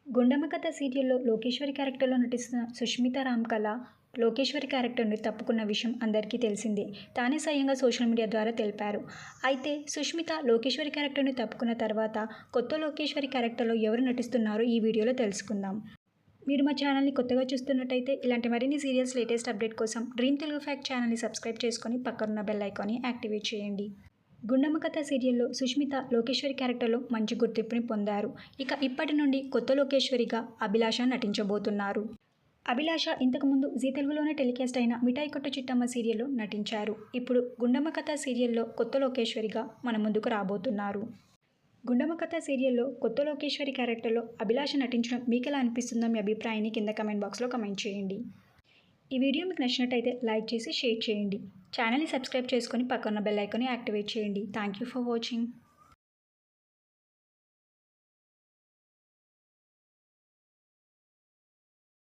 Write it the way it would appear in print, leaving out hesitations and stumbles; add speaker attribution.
Speaker 1: గుండమ్మ కథ సీరియల్లో లోకేశ్వరి క్యారెక్టర్లో నటిస్తున్న సుష్మిత రామ్కళ లోకేశ్వరి క్యారెక్టర్ని తప్పుకున్న విషయం అందరికీ తెలిసిందే. తానే స్వయంగా సోషల్ మీడియా ద్వారా తెలిపారు. అయితే సుష్మిత లోకేశ్వరి క్యారెక్టర్ని తప్పుకున్న తర్వాత కొత్త లోకేశ్వరి క్యారెక్టర్లో ఎవరు నటిస్తున్నారో ఈ వీడియోలో తెలుసుకుందాం. మీరు మా ఛానల్ని కొత్తగా చూస్తున్నట్టయితే ఇలాంటి మరిన్ని సీరియల్స్ లేటెస్ట్ అప్డేట్ కోసం డ్రీమ్ తెలుగు ఫ్యాక్ట్ ఛానల్ని సబ్స్క్రైబ్ చేసుకొని పక్కనున్న బెల్ ఐకాన్ని యాక్టివేట్ చేయండి. గుండమ్మ కథ సీరియల్లో సుష్మిత లోకేశ్వరి క్యారెక్టర్లో మంచి గుర్తింపుని పొందారు. ఇక ఇప్పటి నుండి కొత్త లోకేశ్వరిగా అభిలాష నటించబోతున్నారు. అభిలాష ఇంతకుముందు జీ తెలుగులోనే టెలికాస్ట్ అయిన మిఠాయి కొట్టు చిట్టమ్మ సీరియల్లో నటించారు. ఇప్పుడు గుండమ్మ కథ సీరియల్లో కొత్త లోకేశ్వరిగా మన ముందుకు రాబోతున్నారు. గుండమ్మ కథ సీరియల్లో కొత్త లోకేశ్వరి క్యారెక్టర్లో అభిలాష నటించడం మీకు ఎలా అనిపిస్తుందో మీ అభిప్రాయాన్ని కింద కమెంట్ బాక్స్లో కమెంట్ చేయండి. ఈ వీడియో మీకు నచ్చినట్టయితే లైక్ చేసి షేర్ చేయండి. ఛానల్ని సబ్స్క్రైబ్ చేసుకొని పక్కన బెల్ ఐకాన్ని యాక్టివేట్ చేయండి. Thank you for watching.